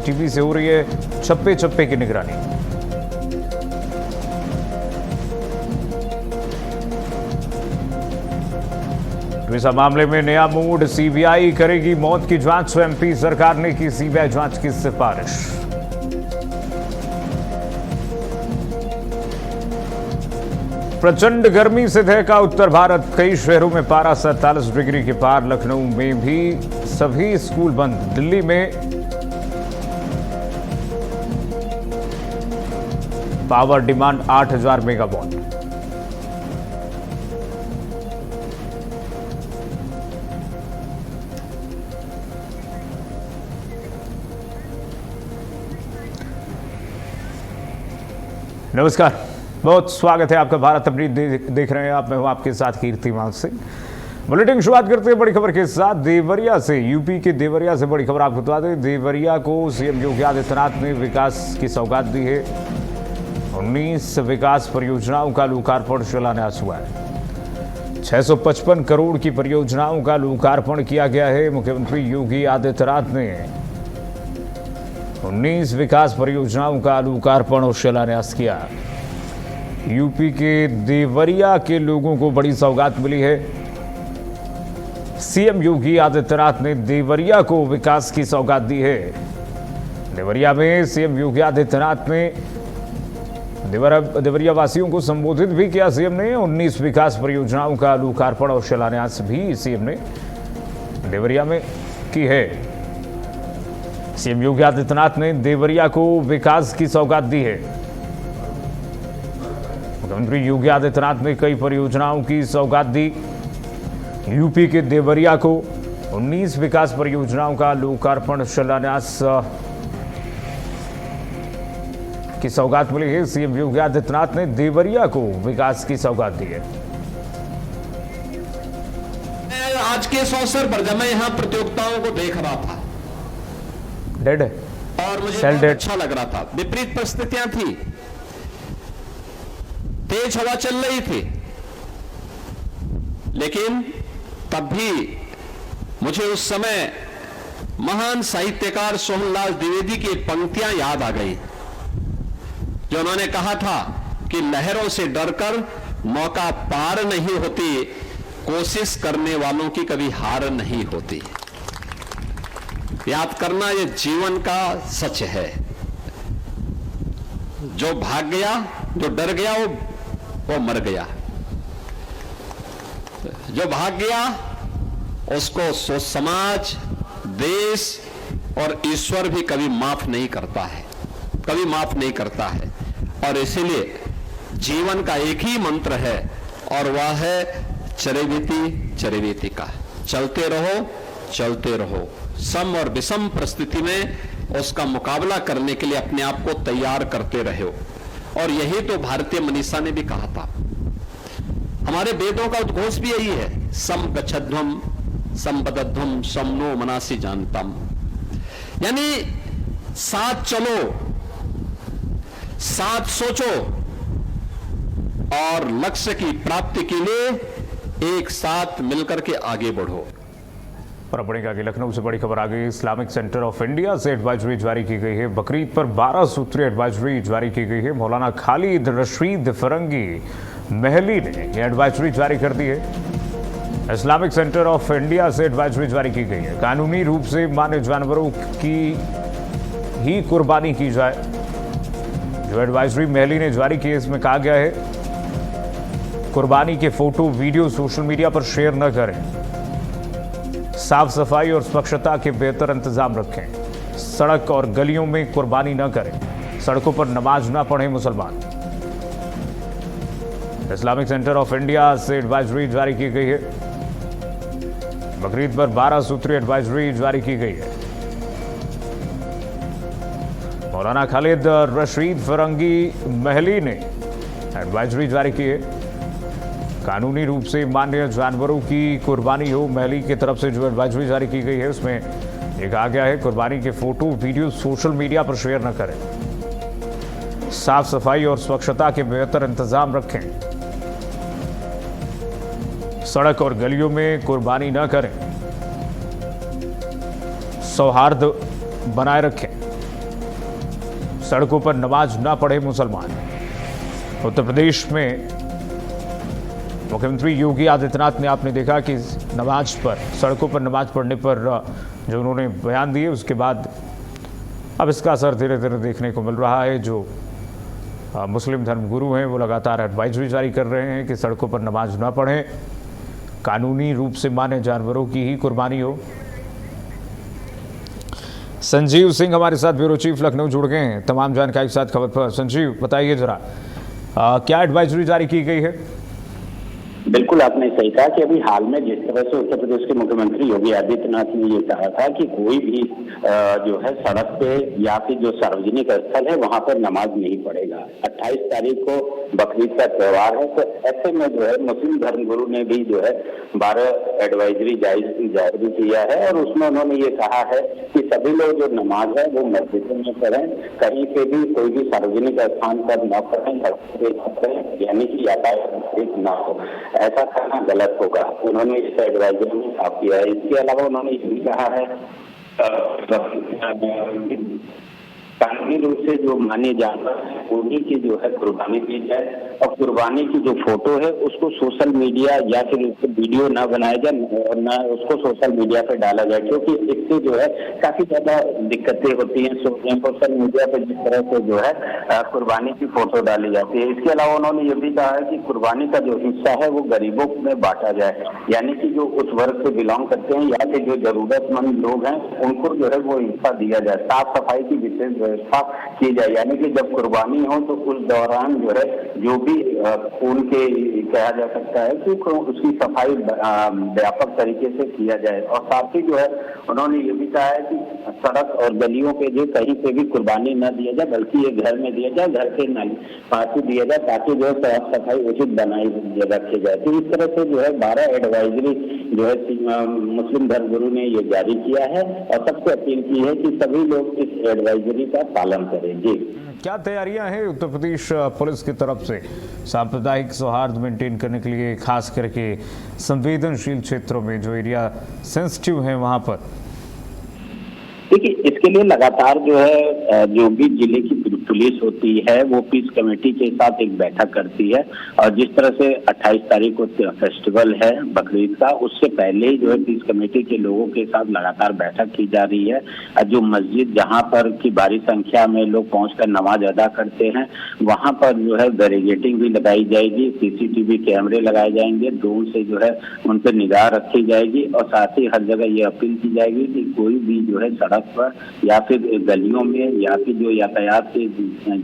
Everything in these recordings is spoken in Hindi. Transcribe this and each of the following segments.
टीवी से हो रही है छप्पे छप्पे की निगरानी। इस मामले में नया मूड, सीबीआई करेगी मौत की जांच। एमपी सरकार ने की सीबीआई जांच की सिफारिश। प्रचंड गर्मी से दहका उत्तर भारत, कई शहरों में पारा 47 डिग्री के पार। लखनऊ में भी सभी स्कूल बंद। दिल्ली में पावर डिमांड 8000 मेगावाट। नमस्कार, बहुत स्वागत है आपका भारत अपडेट देख रहे हैं आप। मैं हूं आपके साथ कीर्तिमान सिंह। बुलेटिन की शुरुआत करते हैं बड़ी खबर के साथ। देवरिया से, यूपी के देवरिया से बड़ी खबर आपको बता दें। देवरिया को सीएम योगी आदित्यनाथ ने विकास की सौगात दी है। 19 विकास परियोजनाओं का लोकार्पण शिलान्यास हुआ है। 655 करोड़ की परियोजनाओं का लोकार्पण किया गया है। मुख्यमंत्री योगी आदित्यनाथ ने 19 विकास परियोजनाओं का लोकार्पण और शिलान्यास किया। यूपी के देवरिया के लोगों को बड़ी सौगात मिली है। सीएम योगी आदित्यनाथ ने देवरिया को विकास की सौगात दी है। देवरिया में सीएम योगी आदित्यनाथ ने देवरिया वासियों को संबोधित भी किया। सीएम ने 19 विकास परियोजनाओं का लोकार्पण और शिलान्यास भी सीएम ने देवरिया में की है। सीएम योगी आदित्यनाथ ने देवरिया को विकास की सौगात दी है। मुख्यमंत्री योगी आदित्यनाथ ने कई परियोजनाओं की सौगात दी। यूपी के देवरिया को 19 विकास परियोजनाओं का लोकार्पण शिलान्यास की सौगात मिली है। सीएम योगी आदित्यनाथ ने देवरिया को विकास की सौगात दी है। आज के इस अवसर पर जब मैं यहाँ प्रतियोगिताओं को देख रहा था, डेड है और मुझे बहुत अच्छा लग रहा था। विपरीत परिस्थितियां थी, तेज हवा चल रही थी, लेकिन तब भी मुझे उस समय महान साहित्यकार सोहनलाल द्विवेदी की पंक्तियां याद आ गई, जो उन्होंने कहा था कि लहरों से डरकर मौका पार नहीं होती, कोशिश करने वालों की कभी हार नहीं होती। याद करना ये जीवन का सच है। जो भाग गया, जो डर गया, वो मर गया। जो भाग गया उसको समाज, देश और ईश्वर भी कभी माफ नहीं करता है, कभी माफ नहीं करता है। और इसीलिए जीवन का एक ही मंत्र है, और वह है चरेवेति चरेवेति का। चलते रहो, चलते रहो। सम और विषम परिस्थिति में उसका मुकाबला करने के लिए अपने आप को तैयार करते रहो। और यही तो भारतीय मनीषा ने भी कहा था। हमारे वेदों का उद्घोष भी यही है, सम गच्छध्वम संपदध्वम समनो मनासी जानतम। यानी साथ चलो, साथ सोचो, और लक्ष्य की प्राप्ति के लिए एक साथ मिलकर के आगे बढ़ो। और बढ़ेगा कि लखनऊ से बड़ी खबर आ गई। इस्लामिक सेंटर ऑफ इंडिया से एडवाइजरी जारी की गई है। बकरीद पर 12 सूत्रीय एडवाइजरी जारी की गई है। मौलाना खालिद रशीद फरंगी महली ने यह एडवाइजरी जारी कर दी है। इस्लामिक सेंटर ऑफ इंडिया से एडवाइजरी जारी की गई है। कानूनी रूप से मान्य जानवरों की ही कुर्बानी की जाए। जो एडवाइजरी महली ने जारी की है, इसमें कहा गया है कुर्बानी के फोटो वीडियो सोशल मीडिया पर शेयर न करें। साफ सफाई और स्वच्छता के बेहतर इंतजाम रखें। सड़क और गलियों में कुर्बानी न करें। सड़कों पर नमाज न पढ़ें मुसलमान। इस्लामिक सेंटर ऑफ इंडिया से एडवाइजरी जारी की गई है। बकरीद पर 12 सूत्रीय एडवाइजरी जारी की गई है। मौलाना खालिद रशीद फरंगी महली ने एडवाइजरी जारी की है। कानूनी रूप से मान्य जानवरों की कुर्बानी हो। महली की तरफ से जो एडवाइजरी जारी की गई है, उसमें यह कहा गया है कुर्बानी के फोटो वीडियो सोशल मीडिया पर शेयर न करें। साफ सफाई और स्वच्छता के बेहतर इंतजाम रखें। सड़क और गलियों में कुर्बानी न करें। सौहार्द बनाए रखें। सड़कों पर नमाज ना पढ़े मुसलमान। उत्तर प्रदेश में मुख्यमंत्री योगी आदित्यनाथ ने आपने देखा कि नमाज पर, सड़कों पर नमाज पढ़ने पर जो उन्होंने बयान दिए, उसके बाद अब इसका असर धीरे धीरे देखने को मिल रहा है। जो मुस्लिम धर्मगुरु हैं वो लगातार एडवाइजरी जारी कर रहे हैं कि सड़कों पर नमाज ना पढ़ें, कानूनी रूप से माने जानवरों की ही कुर्बानी हो। संजीव सिंह हमारे साथ ब्यूरो चीफ लखनऊ जुड़ गए हैं तमाम जानकारी के साथ खबर पर। संजीव, बताइए जरा क्या एडवाइजरी जारी की गई है? बिल्कुल, आपने सही कहा कि अभी हाल में जिस तरह से उत्तर प्रदेश के मुख्यमंत्री योगी आदित्यनाथ ने ये कहा था कि कोई भी जो है सड़क पे या फिर जो सार्वजनिक स्थल है वहां पर नमाज नहीं पढ़ेगा। 28 तारीख को बकरीद का त्योहार है, तो ऐसे में जो है मुस्लिम धर्मगुरु ने भी जो है 12 एडवाइजरी जारी किया है और उसमें उन्होंने ये कहा है कि सभी लोग जो नमाज है वो मस्जिदों में पढ़ें, कहीं पे भी कोई भी सार्वजनिक स्थान पर न पढ़ें, यानी कि यातायात ना हो, ऐसा करना गलत होगा। उन्होंने इस एडवाइजरी में साफ किया है। इसके अलावा उन्होंने ये भी कहा है कानूनी रूप से जो माने जानवर है उन्हीं की जो है कुर्बानी दी जाए और कुर्बानी की जो फोटो है उसको सोशल मीडिया या फिर उसको वीडियो ना बनाया जाए और ना उसको सोशल मीडिया पे डाला जाए, क्योंकि इससे जो है काफी ज्यादा दिक्कतें होती हैं। सोशल मीडिया पे जिस तरह से जो है कुर्बानी की फोटो डाली जाती है। इसके अलावा उन्होंने ये भी कहा है कि कुर्बानी का जो हिस्सा है वो गरीबों में बांटा जाए, यानी कि जो उस वर्ग से बिलोंग करते हैं या फिर जो जरूरतमंद लोग हैं उनको जो है वो हिस्सा दिया जाए। साफ सफाई की विशेष व्यवस्था की जाए, यानी कि जब कुर्बानी हो तो उस दौरान जो है जो भी खून के कहा जा सकता है कि उसकी सफाई व्यापक तरीके से किया जाए। और साथ ही जो है उन्होंने ये भी कहा है कि सड़क और गलियों पे जो कहीं पे भी कुर्बानी न दिया जाए, बल्कि ये घर में दिया जाए, घर के पास ही दिया जाए, ताकि जो है साफ सफाई उचित बनाई रखी जाए। तो इस तरह से जो है 12 एडवाइजरी जो है मुस्लिम धर्मगुरु ने ये जारी किया है और सबसे अपील की है कि सभी लोग इस एडवाइजरी का पालन करें। जी, क्या तैयारियां हैं उत्तर प्रदेश पुलिस की तरफ से सांप्रदायिक सौहार्द मेंटेन करने के लिए, खास करके संवेदनशील क्षेत्रों में जो एरिया सेंसिटिव है वहां पर? देखिए, इसके लिए लगातार जो है जो भी जिले की पुलिस होती है वो पीस कमेटी के साथ एक बैठक करती है और जिस तरह से 28 तारीख को फेस्टिवल है बकरीद का, उससे पहले ही जो है पीस कमेटी के लोगों के साथ लगातार बैठक की जा रही है। जो मस्जिद जहां पर की भारी संख्या में लोग पहुंचकर नमाज अदा करते हैं वहां पर जो है बैरिकेडिंग भी लगाई जाएगी, सीसीटीवी कैमरे लगाए जाएंगे, ड्रोन से जो है उन पर निगाह रखी जाएगी और साथ ही हर जगह ये अपील की जाएगी कि कोई भी जो है सड़क पर या फिर गलियों में या फिर जो यातायात की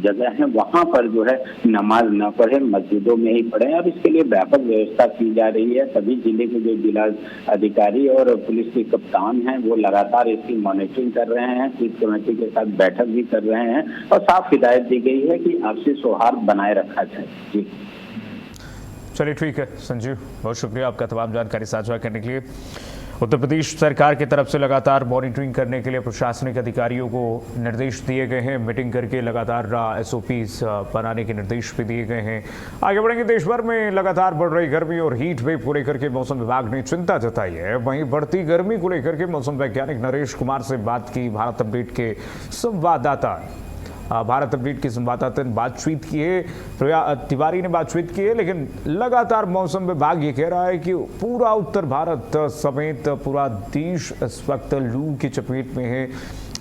जगह है वहां पर जो है नमाज न पढ़े, मस्जिदों में ही पढ़े। अब इसके लिए व्यापक व्यवस्था की जा रही है। सभी जिले के जो जिला अधिकारी और पुलिस के कप्तान हैं वो लगातार इसकी मॉनिटरिंग कर रहे हैं, पुलिस कमेटी के साथ बैठक भी कर रहे हैं और साफ हिदायत दी गई है कि आपसी सौहार्द बनाए रखा जाए। जी, चलिए ठीक है संजीव, बहुत शुक्रिया आपका तमाम जानकारी साझा करने के लिए। उत्तर प्रदेश सरकार की तरफ से लगातार मॉनिटरिंग करने के लिए प्रशासनिक अधिकारियों को निर्देश दिए गए हैं, मीटिंग करके लगातार SOPs बनाने के निर्देश भी दिए गए हैं। आगे बढ़ेंगे। देश भर में लगातार बढ़ रही गर्मी और हीट वेव को लेकर के मौसम विभाग ने चिंता जताई है। वहीं बढ़ती गर्मी को लेकर के मौसम वैज्ञानिक नरेश कुमार से बात की भारत अपडेट के संवाददाता ने बातचीत की है, प्रिया तिवारी ने बातचीत की है। लेकिन लगातार मौसम विभाग ये कह रहा है कि पूरा उत्तर भारत समेत पूरा देश इस वक्त लू की चपेट में है।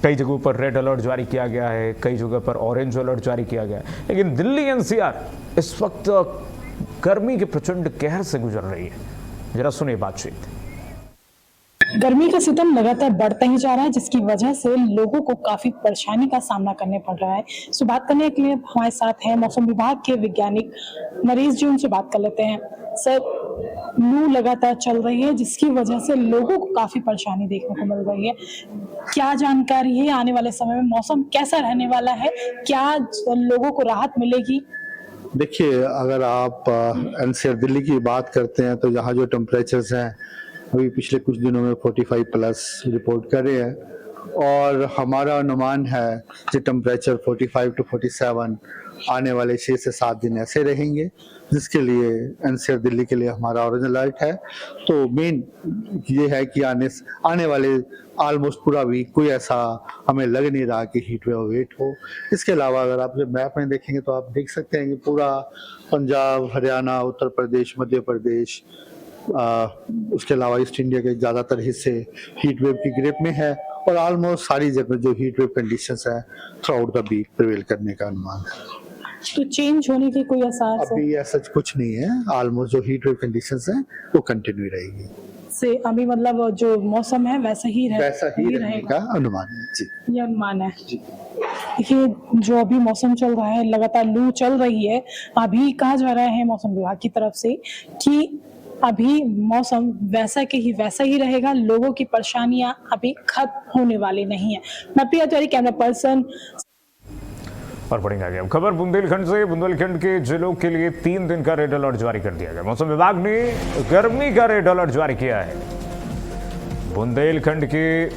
कई जगहों पर रेड अलर्ट जारी किया गया है, कई जगह पर ऑरेंज अलर्ट जारी किया गया है। लेकिन दिल्ली NCR इस वक्त गर्मी के प्रचंड कहर से गुजर रही है। जरा सुनिए बातचीत। गर्मी का सितम लगातार बढ़ता ही जा रहा है, जिसकी वजह से लोगों को काफी परेशानी का सामना करने पड़ रहा है। सो बात करने के लिए हमारे साथ हैं मौसम विभाग के वैज्ञानिक नरेश जी, उनसे बात कर लेते हैं। सर, लू लगातार चल रही है जिसकी वजह से लोगों को काफी परेशानी देखने को मिल रही है। क्या जानकारी है आने वाले समय में मौसम कैसा रहने वाला है, क्या लोगों को राहत मिलेगी? देखिए, अगर आप NCR दिल्ली की बात करते हैं तो यहाँ जो टेम्परेचर्स हैं अभी पिछले कुछ दिनों में 45+ रिपोर्ट कर रहे हैं और हमारा अनुमान है कि टेम्परेचर 45 to 47 आने वाले 6 से 7 दिन ऐसे रहेंगे, जिसके लिए एनसीआर दिल्ली के लिए हमारा ऑरेंज अलर्ट है। तो मेन ये है कि आने वाले ऑलमोस्ट पूरा वीक कोई ऐसा हमें लग नहीं रहा कि हीट वेव वेट हो। इसके अलावा अगर आप जब मैप में देखेंगे तो आप देख सकते हैं कि पूरा पंजाब, हरियाणा, उत्तर प्रदेश, मध्य प्रदेश, उसके अलावा ईस्ट इंडिया के ज़्यादातर हिस्से हीट वेव की ग्रिप में है और ऑलमोस्ट सारी जगह जो हीट वेव कंडीशंस है throughout the week prevail करने का अनुमान है। तो चेंज होने की कोई आसार अभी ऐसा कुछ नहीं है, ऑलमोस्ट जो हीट वेव कंडीशंस हैं वो कंटिन्यू रहेगी से अभी मतलब जो मौसम है वैसा ही रहने का अनुमान है जी। ये अनुमान है देखिए, जो अभी मौसम चल रहा है, लगातार लू चल रही है। अभी कहा जा रहा है मौसम विभाग की तरफ से कि अभी मौसम वैसा ही रहेगा, लोगों की परेशानियां अभी खत्म होने वाली नहीं है। मैं प्रिया तिवारी, कैमरा पर्सन। और बढ़ेंगे आगे अब खबर बुंदेलखंड से। बुंदेलखंड के जिलों के लिए 3 दिन का रेड अलर्ट जारी कर दिया गया। मौसम विभाग ने गर्मी का रेड अलर्ट जारी किया है। बुंदेलखंड के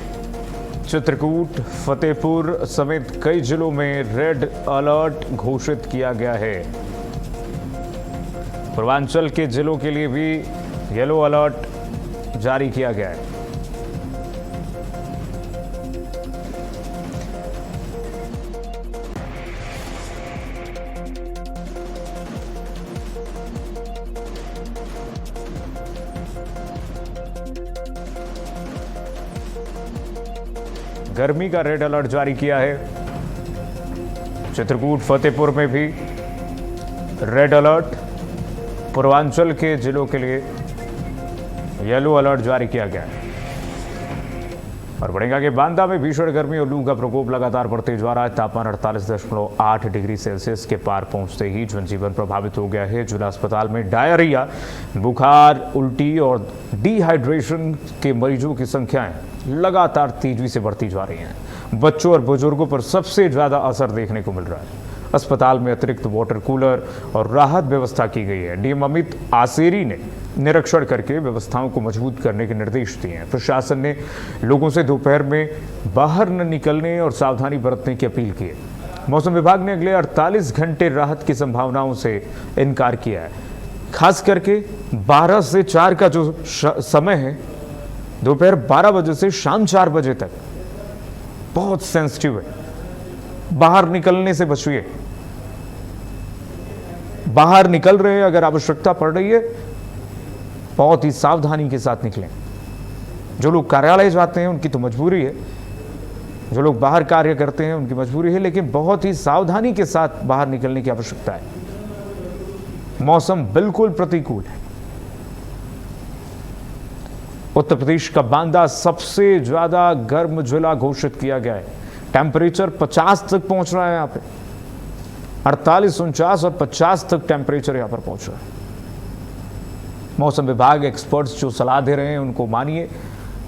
चित्रकूट, फतेहपुर समेत कई जिलों में रेड अलर्ट घोषित किया गया है। पूर्वांचल के जिलों के लिए भी येलो अलर्ट जारी किया गया है। गर्मी का रेड अलर्ट जारी किया है। चित्रकूट, फतेहपुर में भी रेड अलर्ट। पूर्वांचल के जिलों के लिए येलो अलर्ट जारी किया गया है। और बढ़ेगा कि बांदा में भीषण गर्मी और लू का प्रकोप लगातार बढ़ते जा रहा है। तापमान 48.8 डिग्री सेल्सियस के पार पहुंचते ही जनजीवन प्रभावित हो गया है। जिला अस्पताल में डायरिया, बुखार, उल्टी और डिहाइड्रेशन के मरीजों की संख्याएं लगातार तेजी से बढ़ती जा रही हैं। बच्चों और बुजुर्गों पर सबसे ज्यादा असर देखने को मिल रहा है। अस्पताल में अतिरिक्त वाटर कूलर और राहत व्यवस्था की गई है। डीएम अमित आसेरी ने निरीक्षण करके व्यवस्थाओं को मजबूत करने के निर्देश दिए हैं। प्रशासन ने लोगों से दोपहर में बाहर न निकलने और सावधानी बरतने की अपील की है। मौसम विभाग ने अगले 48 घंटे राहत की संभावनाओं से इनकार किया है। खास करके 12 से 4 का जो समय है, दोपहर 12 बजे से शाम 4 बजे तक, बहुत सेंसिटिव है। बाहर निकलने से बचिए। बाहर निकल रहे हैं, अगर आवश्यकता पड़ रही है, बहुत ही सावधानी के साथ निकलें। जो लोग कार्यालय जाते हैं उनकी तो मजबूरी है, जो लोग बाहर कार्य करते हैं उनकी मजबूरी है, लेकिन बहुत ही सावधानी के साथ बाहर निकलने की आवश्यकता है। मौसम बिल्कुल प्रतिकूल है। उत्तर प्रदेश का बांदा सबसे ज्यादा गर्म जिला घोषित किया गया है। टेम्परेचर 50 तक पहुंच रहा है। यहां पे 48, 49 और 50 तक टेम्परेचर यहां पर पहुंच रहा है। मौसम विभाग एक्सपर्ट्स जो सलाह दे रहे हैं उनको मानिए,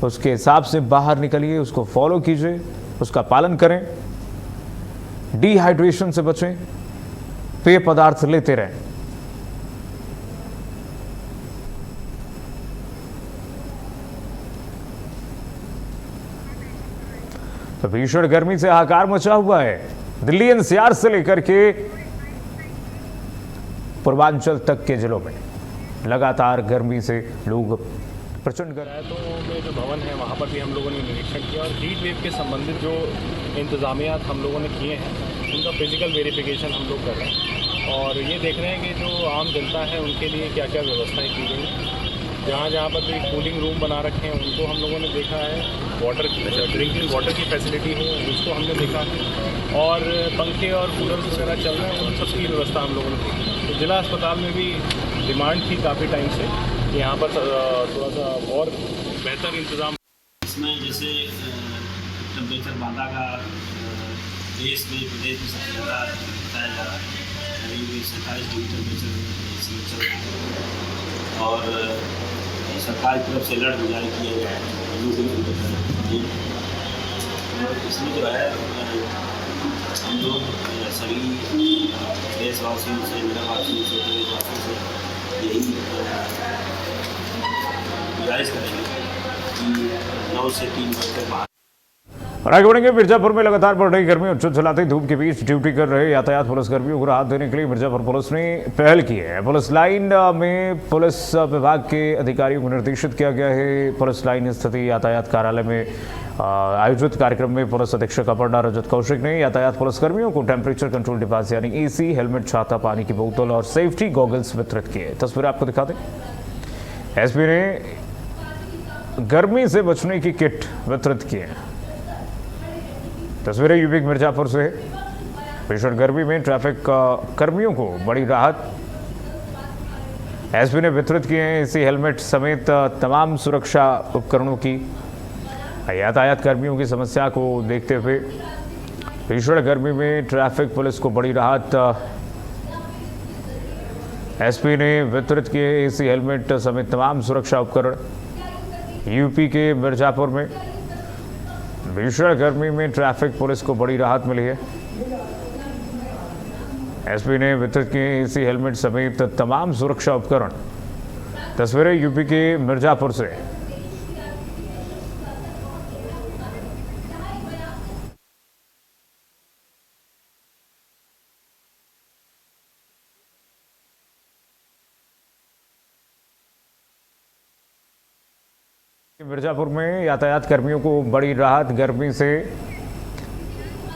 उसके हिसाब से बाहर निकलिए, उसको फॉलो कीजिए, उसका पालन करें। डिहाइड्रेशन से बचें, पेय पदार्थ लेते रहें। तो भीषण गर्मी से हाहाकार मचा हुआ है। दिल्ली एनसीआर से लेकर के पूर्वांचल तक के जिलों में लगातार गर्मी से लोग प्रचंड गर्मी। तो में जो भवन है वहाँ पर भी हम लोगों ने निरीक्षण किया और हीट वेव के संबंधित जो इंतजामियात हम लोगों ने किए हैं उनका फिजिकल वेरिफिकेशन हम लोग कर रहे हैं और ये देख रहे हैं कि जो आम जनता है उनके लिए क्या क्या व्यवस्थाएं की गई हैं। जहाँ पर भी कूलिंग रूम बना रखे हैं उनको हम लोगों ने देखा है। वाटर की ड्रिंकिंग वाटर की फैसिलिटी है उसको हमने देखा है और पंखे और कूलर वगैरह चल रहे हैं, उन सबकी व्यवस्था हम लोगों ने देखी। तो जिला अस्पताल में भी डिमांड थी काफ़ी टाइम से कि यहाँ पर थोड़ा सा और बेहतर इंतज़ाम। इसमें जैसे टेम्परेचर बांदा का देश में प्रदेश में सबसे ज़्यादा बताया जा रहा है, करीब 47 डिग्री टेम्परेचर चल रहा है और सरकार की तरफ से अलर्ट जारी किया गया है और इसमें जो है हम लोग सभी देशवासियों से, नगरवासियों से, प्रदेशवासियों से यही गुजारिश करेंगे कि 9 से 3 बजे तक बाहर और आगे बढ़ेंगे। मिर्जापुर में लगातार बढ़ रही गर्मी और चिलचिलाती धूप के बीच ड्यूटी कर रहे यातायात पुलिसकर्मियों को राहत देने के लिए मिर्जापुर पुलिस ने पहल की है। पुलिस लाइन में पुलिस विभाग के अधिकारियों को निर्देशित किया गया है। पुलिस लाइन स्थित यातायात कार्यालय में आयोजित कार्यक्रम में पुलिस अधीक्षक अपर्णा रजत कौशिक ने यातायात पुलिसकर्मियों को टेम्परेचर कंट्रोल डिवाइस यानी एसी, हेलमेट, छाता, पानी की बोतल और सेफ्टी गॉगल्स वितरित किए। तस्वीरें आपको दिखा दें। एसपी ने गर्मी से बचने की किट वितरित की है। तस्वीरें यूपी मिर्जापुर से। भीषण गर्मी में ट्रैफिक कर्मियों को बड़ी राहत। एसपी ने वितरित किए हैं एसी, हेलमेट समेत तमाम सुरक्षा उपकरणों की। यातायात कर्मियों की समस्या को देखते हुए भीषण गर्मी में ट्रैफिक पुलिस को बड़ी राहत। एसपी ने वितरित किए एसी, हेलमेट समेत तमाम सुरक्षा उपकरण। यूपी के मिर्जापुर में भीषण गर्मी में ट्रैफिक पुलिस को बड़ी राहत मिली है। एसपी ने वितरित किए एसी, हेलमेट समेत तमाम सुरक्षा उपकरण। तस्वीरें यूपी के मिर्जापुर से। मिर्जापुर में यातायात कर्मियों को बड़ी राहत गर्मी से।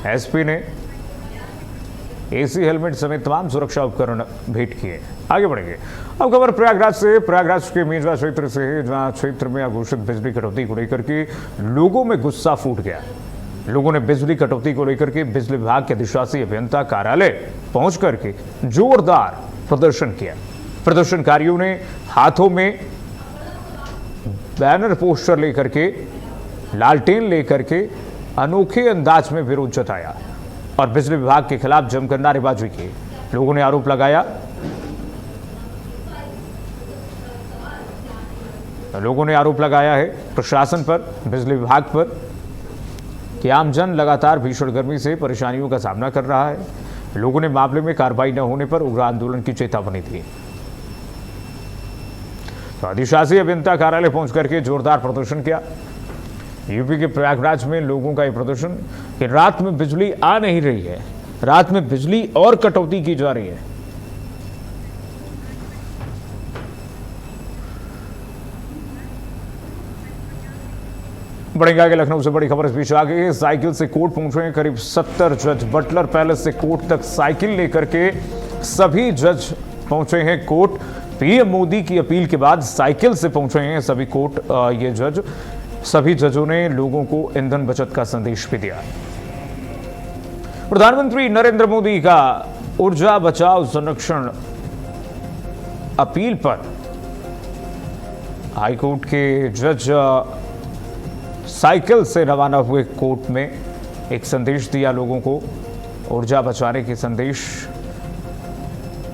एसपी ने एसी, हेलमेट समेत तमाम सुरक्षा उपकरण भेंट किए। आगे बढ़ेंगे। अब खबर प्रयागराज से। प्रयागराज के मेजवा क्षेत्र से है, जहां क्षेत्र में अघोषित बिजली कटौती को लेकर के लोगों में गुस्सा फूट गया। लोगों ने बिजली कटौती को लेकर के बिजली विभाग के अधिशासी अभियंता कार्यालय पहुंच करके जोरदार प्रदर्शन किया। प्रदर्शनकारियों ने हाथों में बैनर, पोस्टर लेकर के, लालटेन लेकर के अनोखे अंदाज में विरोध जताया और बिजली विभाग के खिलाफ जमकर नारेबाजी की। लोगों ने आरोप लगाया है प्रशासन पर, बिजली विभाग पर कि आमजन लगातार भीषण गर्मी से परेशानियों का सामना कर रहा है। लोगों ने मामले में कार्रवाई न होने पर उग्र आंदोलन की चेतावनी दी। तो अधिशासी अभियंता कार्यालय पहुंच करके जोरदार प्रदर्शन किया। यूपी के प्रयागराज में लोगों का यह प्रदर्शन कि रात में बिजली आ नहीं रही है, रात में बिजली और कटौती की जा रही है। बढ़ेंगे आगे। लखनऊ से बड़ी खबर इस बीच आ गई है। साइकिल से कोर्ट पहुंचे हैं करीब 70 जज। बटलर पैलेस से कोर्ट तक साइकिल लेकर के सभी जज पहुंचे हैं कोर्ट। पीएम मोदी की अपील के बाद साइकिल से पहुंचे हैं सभी कोर्ट ये जज। सभी जजों ने लोगों को ईंधन बचत का संदेश भी दिया। प्रधानमंत्री नरेंद्र मोदी का ऊर्जा बचाओ संरक्षण अपील पर हाईकोर्ट के जज साइकिल से रवाना हुए कोर्ट में एक संदेश दिया लोगों को, ऊर्जा बचाने के संदेश।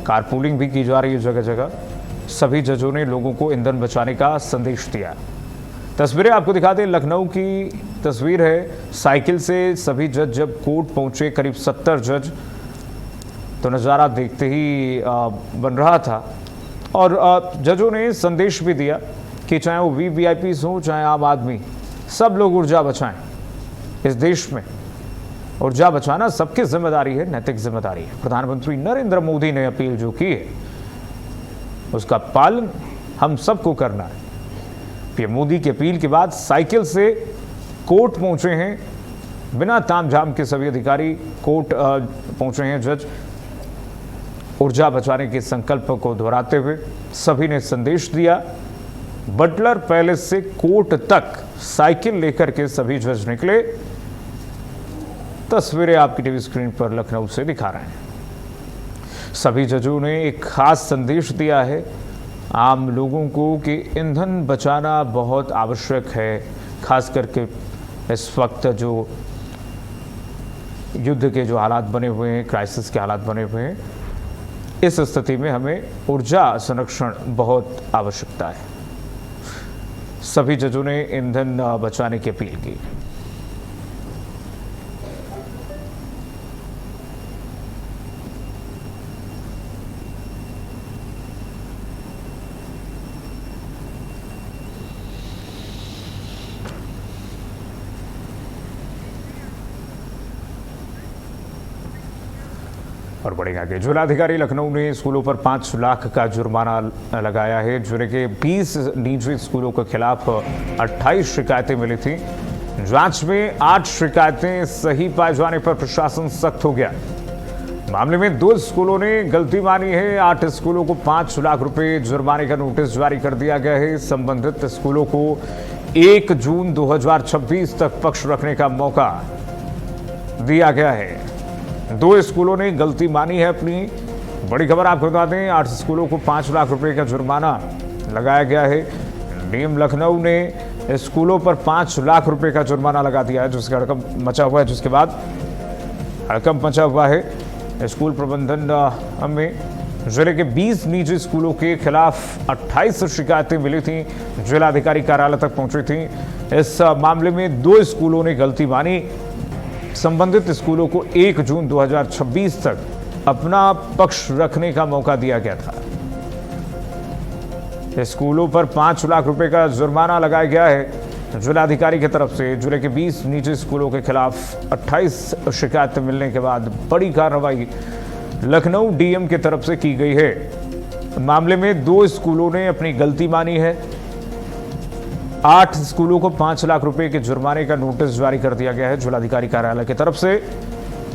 कारपूलिंग भी की जा रही है जगह जगह। सभी जजों ने लोगों को ईंधन बचाने का संदेश दिया। तस्वीरें आपको दिखा दें। लखनऊ की तस्वीर है। साइकिल से सभी जज जब कोर्ट पहुंचे, करीब 70 जज, तो नज़ारा देखते ही बन रहा था। और जजों ने संदेश भी दिया कि चाहे वो वीवीआईपीज़ हो, चाहे आम आदमी, सब लोग ऊर्जा बचाएं। इस देश में ऊर्जा बचाना सबकी जिम्मेदारी है, नैतिक जिम्मेदारी है। प्रधानमंत्री नरेंद्र मोदी ने अपील जो की है उसका पालन हम सबको करना है। पीएम मोदी की अपील के बाद साइकिल से कोर्ट पहुंचे हैं। बिना तामझाम के सभी अधिकारी कोर्ट पहुंचे हैं जज। ऊर्जा बचाने के संकल्प को दोहराते हुए सभी ने संदेश दिया। बटलर पैलेस से कोर्ट तक साइकिल लेकर के सभी जज निकले। तस्वीरें आपकी टीवी स्क्रीन पर लखनऊ से दिखा रहे हैं। सभी जजों ने एक खास संदेश दिया है आम लोगों को कि ईंधन बचाना बहुत आवश्यक है, खास करके इस वक्त जो युद्ध के जो हालात बने हुए हैं, क्राइसिस के हालात बने हुए हैं, इस स्थिति में हमें ऊर्जा संरक्षण बहुत आवश्यकता है। सभी जजों ने ईंधन बचाने की अपील की। और बढ़ेगा आगे। जिलाधिकारी लखनऊ ने स्कूलों पर 5 लाख का जुर्माना लगाया है। जिले के 20 निजी स्कूलों के खिलाफ 28 शिकायतें मिली थी। जांच में 8 शिकायतें सही पाए जाने पर प्रशासन सख्त हो गया। मामले में 2 स्कूलों ने गलती मानी है। 8 स्कूलों को 5 लाख रुपए जुर्माने का नोटिस जारी कर दिया गया है। संबंधित स्कूलों को 1 जून 2026 तक पक्ष रखने का मौका दिया गया है। 2 स्कूलों ने गलती मानी है अपनी। बड़ी खबर आपको बता दें, 8 स्कूलों को 5 लाख रुपए का जुर्माना लगाया गया है। डीएम लखनऊ ने स्कूलों पर 5 लाख रुपए का जुर्माना लगा दिया है, जिसका हड़कंप मचा हुआ है। जिसके बाद हड़कंप मचा हुआ है स्कूल प्रबंधन में। जिले के 20 निजी स्कूलों के खिलाफ 28 शिकायतें मिली थी, जिलाधिकारी कार्यालय तक पहुंची थी। इस मामले में 2 स्कूलों ने गलती मानी। संबंधित स्कूलों को 1 जून 2026 तक अपना पक्ष रखने का मौका दिया गया था। स्कूलों पर 5 लाख रुपए का जुर्माना लगाया गया है जिलाधिकारी की तरफ से। जिले के 20 निजी स्कूलों के खिलाफ 28 शिकायतें मिलने के बाद बड़ी कार्रवाई लखनऊ डीएम की तरफ से की गई है। मामले में 2 स्कूलों ने अपनी गलती मानी है। 8 स्कूलों को 5 लाख रुपए के जुर्माने का नोटिस जारी कर दिया गया है जिलाधिकारी कार्यालय की तरफ से।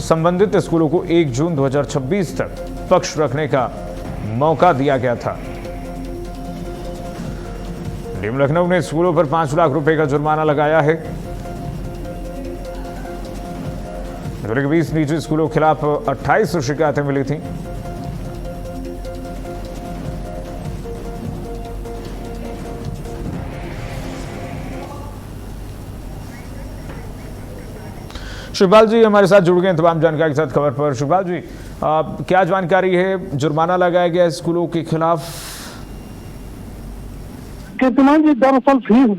संबंधित स्कूलों को 1 जून 2026 तक पक्ष रखने का मौका दिया गया था। डीएम लखनऊ ने स्कूलों पर 5 लाख रुपए का जुर्माना लगाया है। जिले के 20 निजी स्कूलों के खिलाफ 28 शिकायतें मिली थी। शिवपाल जी हमारे साथ जुड़ गए हैं तमाम जानकारी के साथ खबर पर। शिवपाल जी, क्या जानकारी है? जुर्माना लगाया गया स्कूलों के खिलाफ। कीर्तिमान जी, दरअसल फीस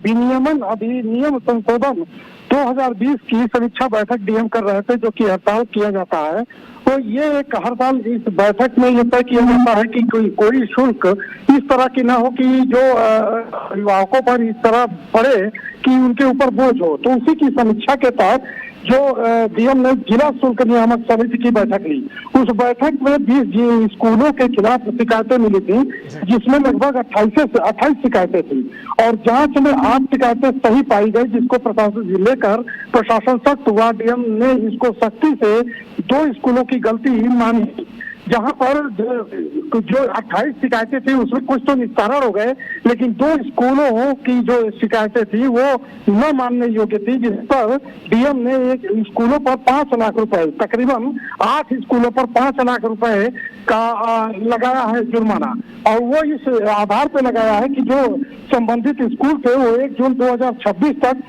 विनियमन अधिनियम संशोधन 2020 की समीक्षा बैठक डीएम कर रहे थे, जो कि हर साल किया जाता है। तो ये एक हर साल इस बैठक में ये तय किया जाता है कि कोई शुल्क इस तरह की ना हो कि जो अभिभावकों पर इस तरह पड़े कि उनके ऊपर बोझ हो। तो उसी की समीक्षा के तहत जो डीएम ने जिला शुल्क नियामक समिति की बैठक ली। उस बैठक में 20 स्कूलों के खिलाफ शिकायतें मिली थी, जिसमें लगभग 28 शिकायतें थी और जांच में 8 शिकायतें सही पाई गई, जिसको प्रशासन से लेकर प्रशासन सख्त हुआ। डीएम ने इसको सख्ती से 2 स्कूलों की गलती मानी। जहां पर जो 28 शिकायतें थी उसमें कुछ तो निस्तारण हो गए, लेकिन 2 स्कूलों की जो शिकायतें थी वो न मानने योग्य थी, जिस पर डीएम ने एक स्कूलों पर 5 लाख रुपए, तकरीबन 8 स्कूलों पर 5 लाख रुपए का लगाया है जुर्माना। और वो इस आधार पर लगाया है कि जो संबंधित स्कूल थे वो 1 जून 2026 तक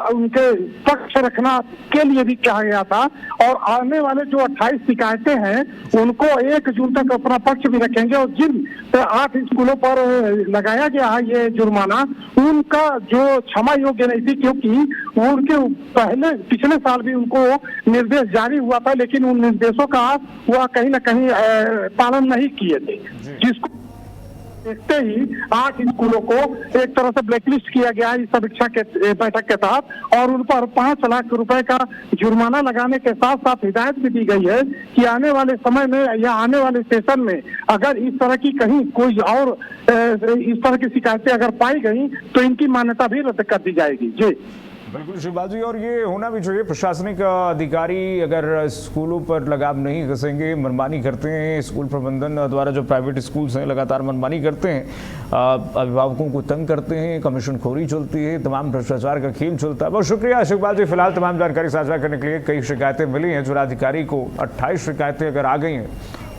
उनके पक्ष रखना के लिए भी कहा गया था। और आने वाले जो 28 शिकायतें हैं उनको 1 जून तक अपना पक्ष भी रखेंगे। और जिन 8 स्कूलों पर लगाया गया है ये जुर्माना, उनका जो क्षमा योग्य नहीं थी, क्योंकि उनके पिछले साल भी उनको निर्देश जारी हुआ था, लेकिन उन निर्देशों का वह कहीं न कहीं पालन नहीं किए थे, जिसको देखते ही 8 स्कूलों को एक तरह से ब्लैकलिस्ट किया गया इस समीक्षा के बैठक के तहत। और उन पर 5 लाख रुपए का जुर्माना लगाने के साथ साथ हिदायत भी दी गई है कि आने वाले समय में या आने वाले सेशन में अगर इस तरह की कहीं कोई और इस तरह की शिकायतें अगर पाई गई तो इनकी मान्यता भी रद्द कर दी जाएगी। जी बिल्कुल शिवपाल जी, और ये होना भी चाहिए। प्रशासनिक अधिकारी अगर स्कूलों पर लगाम नहीं कसेंगे, मनमानी करते हैं, स्कूल प्रबंधन द्वारा जो प्राइवेट स्कूल्स हैं लगातार मनमानी करते हैं, अभिभावकों को तंग करते हैं, कमीशन खोरी चलती है, तमाम भ्रष्टाचार का खेल चलता है। बहुत शुक्रिया शिवपाल जी, फिलहाल तमाम जानकारी साझा करने के लिए। कई शिकायतें मिली हैं जिलाधिकारी को, 28 शिकायतें अगर आ गई हैं,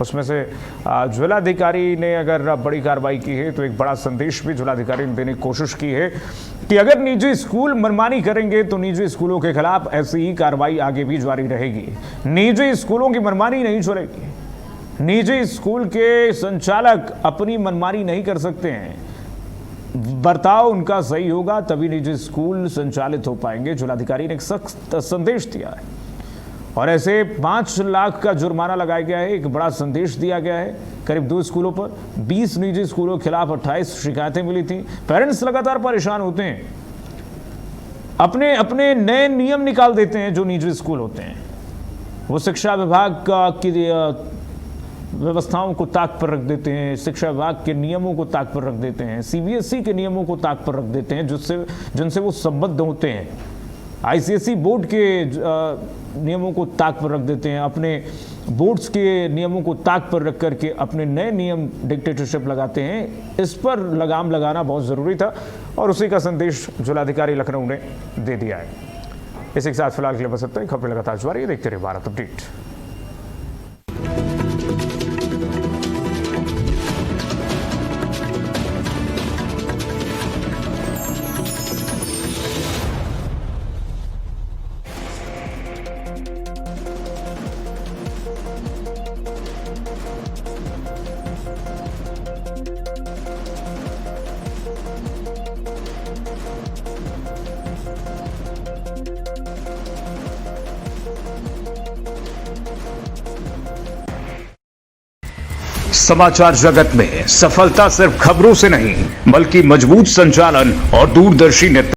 उसमें से जिलाधिकारी ने अगर बड़ी कार्रवाई की है तो एक बड़ा संदेश भी जिलाधिकारी ने देने की कोशिश की है कि अगर निजी स्कूल मनमानी करेंगे तो निजी स्कूलों के खिलाफ ऐसी ही कार्रवाई आगे भी जारी रहेगी। निजी स्कूलों की मनमानी नहीं छोड़ेगी। निजी स्कूल के संचालक अपनी मनमानी नहीं कर सकते हैं। बर्ताव उनका सही होगा तभी निजी स्कूल संचालित हो पाएंगे। जिलाधिकारी ने एक सख्त संदेश दिया है और ऐसे 5 लाख का जुर्माना लगाया गया है। एक बड़ा संदेश दिया गया है। करीब 2 स्कूलों पर 20 निजी स्कूलों के खिलाफ 28 शिकायतें मिली थी। पेरेंट्स लगातार परेशान होते हैं, अपने नए नियम निकाल देते हैं जो निजी स्कूल होते हैं। वो शिक्षा विभाग की व्यवस्थाओं को ताक पर रख देते हैं, शिक्षा विभाग के नियमों को ताक पर रख देते हैं, सीबीएसई के नियमों को ताक पर रख देते हैं जिनसे वो संबद्ध होते हैं, आईसीएसई बोर्ड के नियमों को ताक पर रख देते हैं, अपने बोर्ड्स के नियमों को ताक पर रख करके अपने नए नियम डिक्टेटरशिप लगाते हैं। इस पर लगाम लगाना बहुत ज़रूरी था और उसी का संदेश जिलाधिकारी लखनऊ ने दे दिया है। इसी के साथ फिलहाल के लिए बस इतना ही। खबरें लगातार जारी है, देखते रहिए भारत अपडेट। समाचार जगत में सफलता सिर्फ खबरों से नहीं बल्कि मजबूत संचालन और दूरदर्शी नेतृत्व